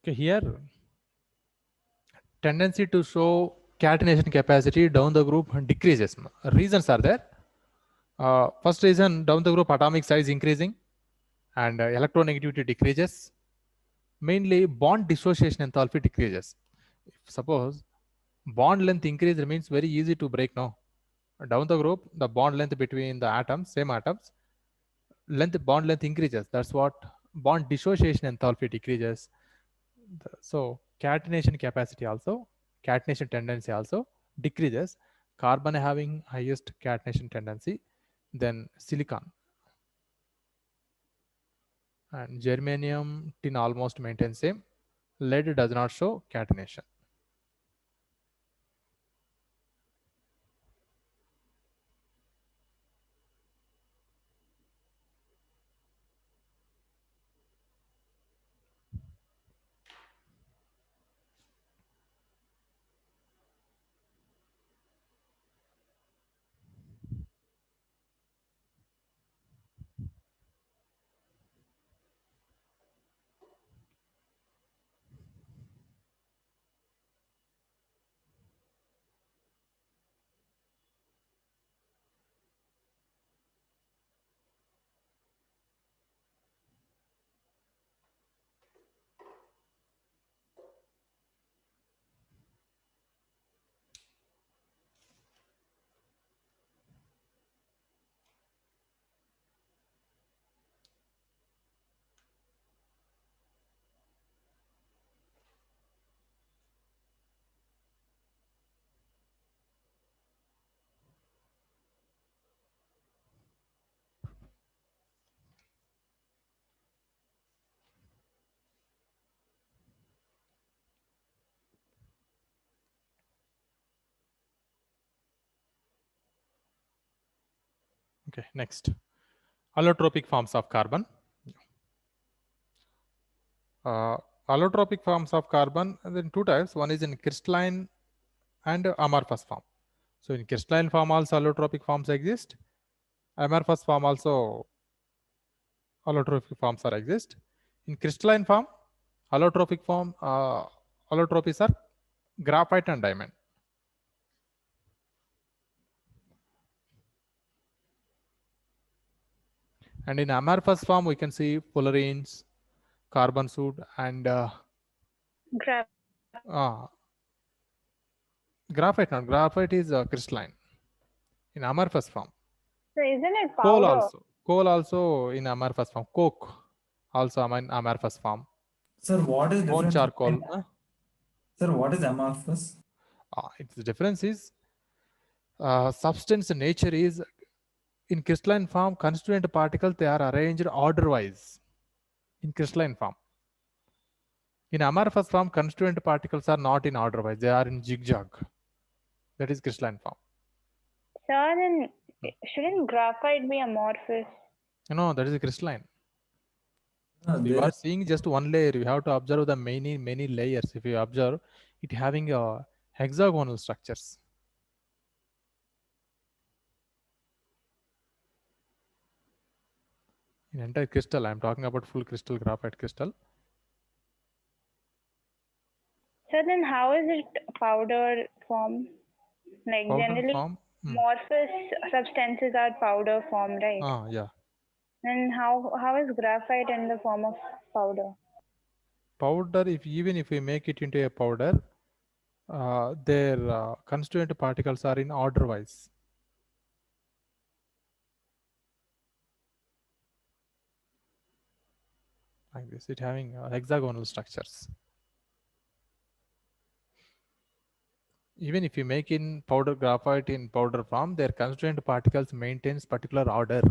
Okay, here tendency to show catenation capacity down the group decreases. Reasons are there. First reason, down the group atomic size increasing and electronegativity decreases. Mainly bond dissociation enthalpy decreases. If suppose bond length increase means very easy to break now. Down the group, the bond length between the atoms, same atoms, bond length increases. That's what bond dissociation enthalpy decreases. So catenation capacity also, catenation tendency also decreases. Carbon having highest catenation tendency, then silicon and germanium, tin almost maintain same. Lead does not show catenation. Okay, next. Allotropic forms of carbon. Allotropic forms of carbon, and then two types. One is in crystalline and amorphous form. So in crystalline form also allotropic forms exist, Amorphous form also allotrophic forms are exist. In crystalline form, allotropic form, allotropies are graphite and diamond. And in amorphous form, we can see fullerenes, carbon soot, and Graph. graphite. Not graphite is crystalline. In amorphous form, So isn't it coal powder? also in amorphous form. Coke also in amorphous form. Sir, what is Bone difference? charcoal. Sir, what is amorphous? Its difference is substance nature is in crystalline form, constituent particles they are arranged order wise in crystalline form. In amorphous form, constituent particles are not in order wise, they are in zigzag. That is crystalline form. Sir, then shouldn't graphite be amorphous? No, that is crystalline. You There are is, seeing just one layer. You have to observe the many layers. If you observe it having hexagonal structures. In entire crystal, I am talking about full crystal, graphite crystal. So then how is it powder form? Like Powder generally form. amorphous substances are powder form, right? Yeah. Then how is graphite in the form of powder? Powder, even if we make it into a powder, their constituent particles are in order wise. Like this, it having hexagonal structures. Even if you make in powder graphite in powder form, their constituent particles maintains particular order.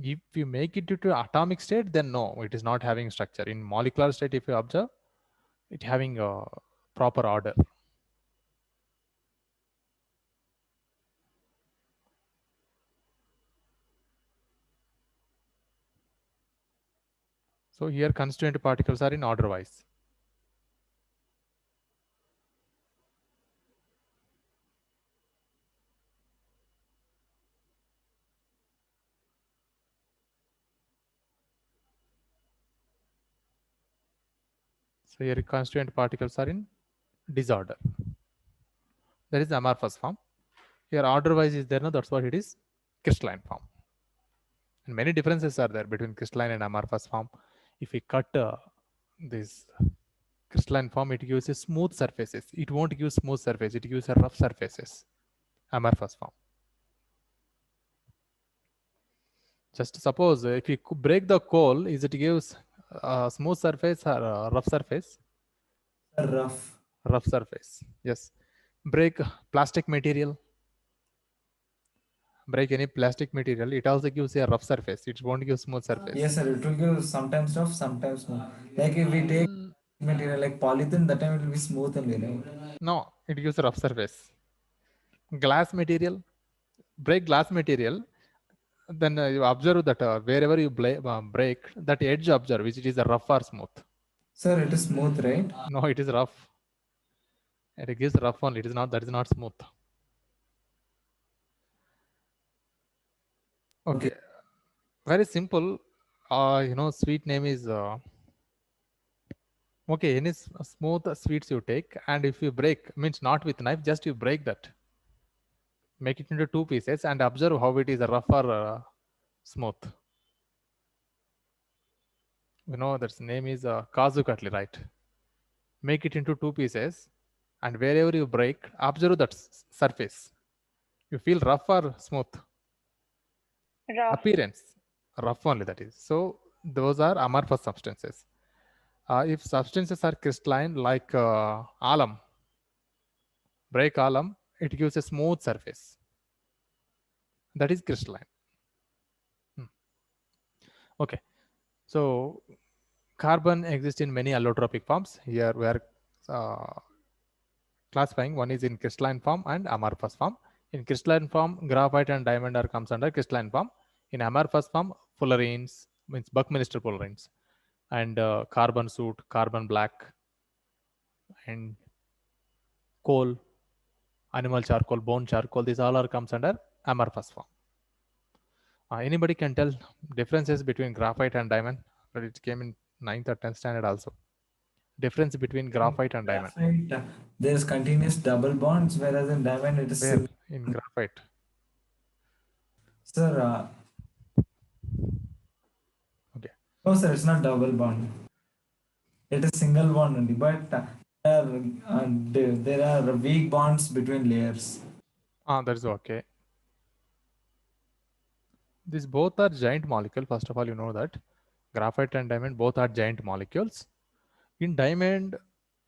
If you make it into atomic state, then no, it is not having structure. In molecular state, if you observe, it having a proper order. So here constituent particles are in order wise. So here constituent particles are in disorder. That is amorphous form. Here order wise is there, no, that's what it is, crystalline form. And many differences are there between crystalline and amorphous form. If we cut this crystalline form, it gives a smooth surfaces. It won't give smooth surface, it gives a rough surfaces. Amorphous form. Just suppose if you break the coal, is it gives a smooth surface or a rough surface? rough. Rough surface, yes. Break plastic material. Break any plastic material, it also gives a rough surface. It won't give smooth surface. Yes, sir. It will give sometimes rough, sometimes smooth. Like if we take material like polythene, that time it will be smooth only, right? No, it gives a rough surface. Glass material, break glass material, then you observe that wherever you break, that edge observe, which it is a rough or smooth. Sir, it is smooth, right? No, it is rough. It gives rough only. It is not. That is not smooth. Okay. Very simple. Sweet name is okay. Any smooth sweets you take, and if you break, means not with knife, just you break that. Make it into two pieces and observe how it is a rough or smooth. That's name is Kazu Katli, right? Make it into two pieces, and wherever you break, observe that surface. You feel rough or smooth? Rough. Appearance, rough only, that is. So those are amorphous substances. If substances are crystalline, like alum, break alum, it gives a smooth surface. That is crystalline. Okay. So carbon exists in many allotropic forms. Here we are classifying. One is in crystalline form and amorphous form. In crystalline form, graphite and diamond are comes under crystalline form. In amorphous form, fullerenes, means Buckminster fullerenes, and carbon soot, carbon black, and coal, animal charcoal, bone charcoal. These all are comes under amorphous form. Anybody can tell differences between graphite and diamond? But it came in 9th or 10th standard also. Difference between graphite and diamond. Graphite, there's continuous double bonds, whereas in diamond it is Where single. in graphite? Sir, Okay. no, sir, it's not double bond. It is single bond only, but there are weak bonds between layers. That's okay. These both are giant molecule. First of all, you know that graphite and diamond both are giant molecules. In diamond,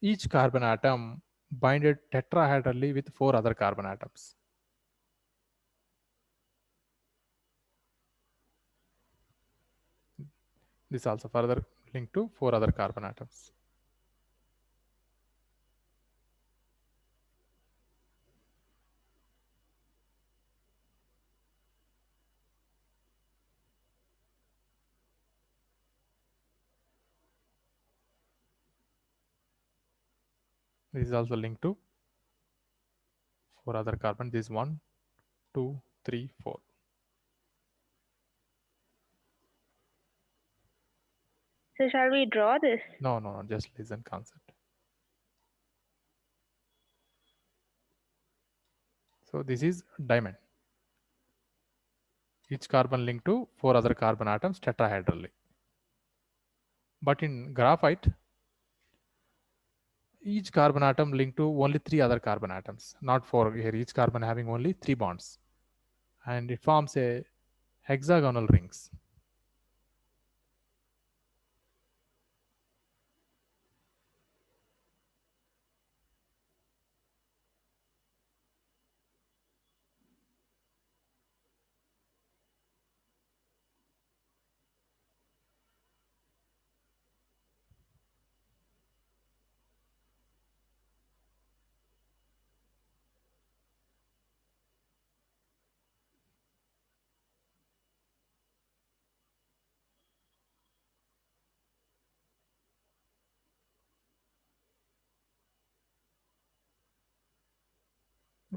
each carbon atom binded tetrahedrally with 4 other carbon atoms. This also further linked to 4 other carbon atoms. This is also linked to 4 other carbon. This 1, 2, 3, 4. So shall we draw this? No, just listen concept. So this is diamond. Each carbon linked to 4 other carbon atoms tetrahedrally. But in graphite, each carbon atom linked to only 3 other carbon atoms, not 4 here. Each carbon having only 3 bonds. And it forms a hexagonal rings.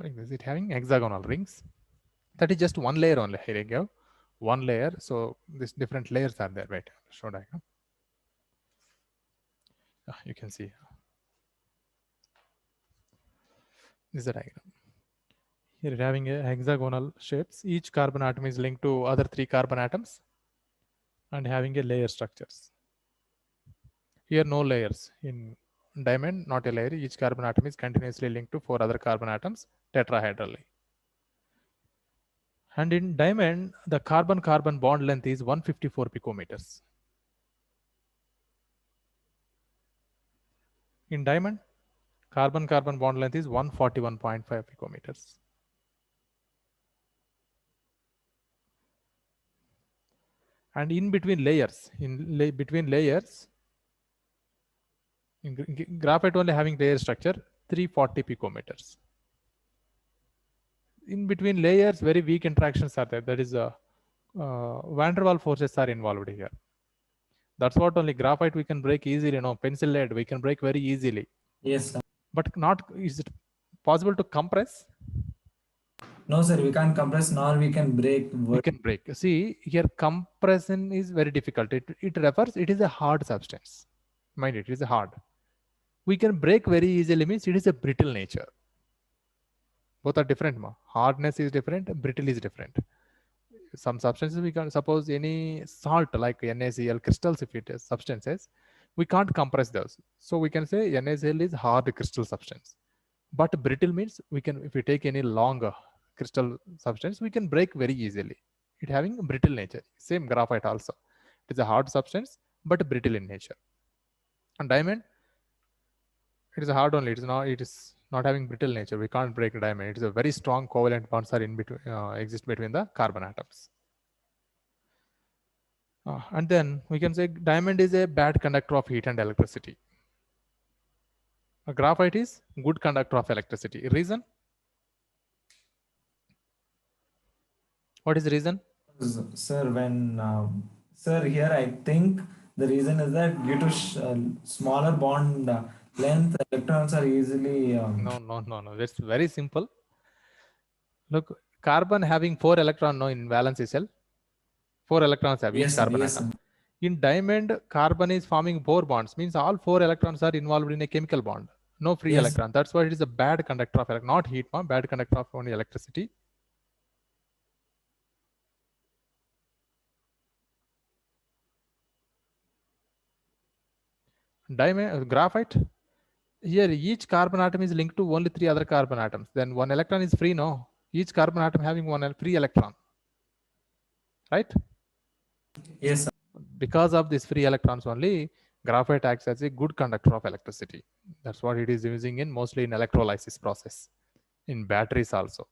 Is it having hexagonal rings? That is just one layer only. Here you go. One layer. So these different layers are there. Wait, show diagram. You can see. This is the diagram. Here you're having a hexagonal shapes. Each carbon atom is linked to other 3 carbon atoms and having a layer structures. Here no layers. In diamond, not a layer. Each carbon atom is continuously linked to 4 other carbon atoms tetrahedrally. And in diamond, the carbon-carbon bond length is 154 picometers. In diamond, carbon-carbon bond length is 141.5 picometers. And in between layers, between layers, in graphite only having layer structure, 340 picometers. In between layers, very weak interactions are there. That is van der Waals forces are involved here. That's what only graphite we can break easily. No, pencil lead we can break very easily. Yes, sir. But not, is it possible to compress? No, sir, we can't compress nor we can break. We can break. See, here compression is very difficult. It refers, it is a hard substance. Mind it is a hard. We can break very easily means it is a brittle nature. Both are different. Hardness is different, brittle is different. Some substances we can, suppose any salt like NaCl crystals, if it is substances, we can't compress those. So we can say NaCl is hard crystal substance. But brittle means we can, if we take any longer crystal substance, we can break very easily. It having brittle nature. Same graphite also. It is a hard substance, but brittle in nature. And diamond, it is a hard only. It is not having brittle nature. We can't break a diamond. It is a very strong covalent bonds are in between, exist between the carbon atoms. And then we can say diamond is a bad conductor of heat and electricity. A graphite is good conductor of electricity. Reason? What is the reason? Sir, sir, here I think the reason is that due to smaller bond length, electrons are easily. No. It's very simple. Look, carbon having 4 electrons in valence shell. 4 electrons have each Yes, sir. carbon Yes, atom. sir. In diamond, carbon is forming 4 bonds, means all 4 electrons are involved in a chemical bond. No free Yes. electron. That's why it is a bad conductor of not heat form, bad conductor of only electricity. Diamond, graphite. Here, each carbon atom is linked to only 3 other carbon atoms. Then 1 electron is free, no? Each carbon atom having 1 free electron, right? Yes, sir. Because of these free electrons only, graphite acts as a good conductor of electricity. That's what it is using in mostly in electrolysis process, in batteries also.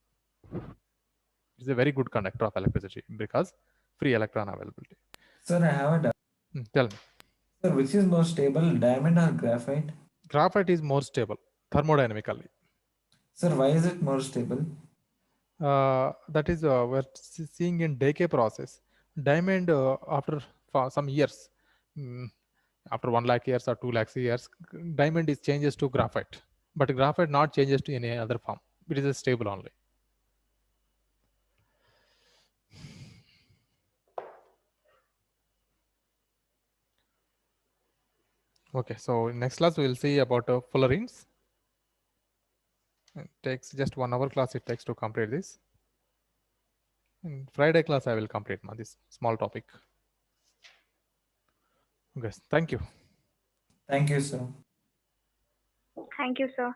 It's a very good conductor of electricity because free electron availability. Sir, I have a doubt. Tell me. Sir, which is more stable, diamond or graphite? Graphite is more stable thermodynamically. Sir, why is it more stable? That is we're seeing in decay process. Diamond after some years, after 1 lakh years or 2 lakhs years, diamond is changes to graphite, but graphite not changes to any other form. It is a stable only. Okay, so in next class we will see about fullerenes. It takes just 1 hour class it takes to complete this. In Friday class I will complete this small topic. Okay, thank you. Thank you, sir. Thank you, sir.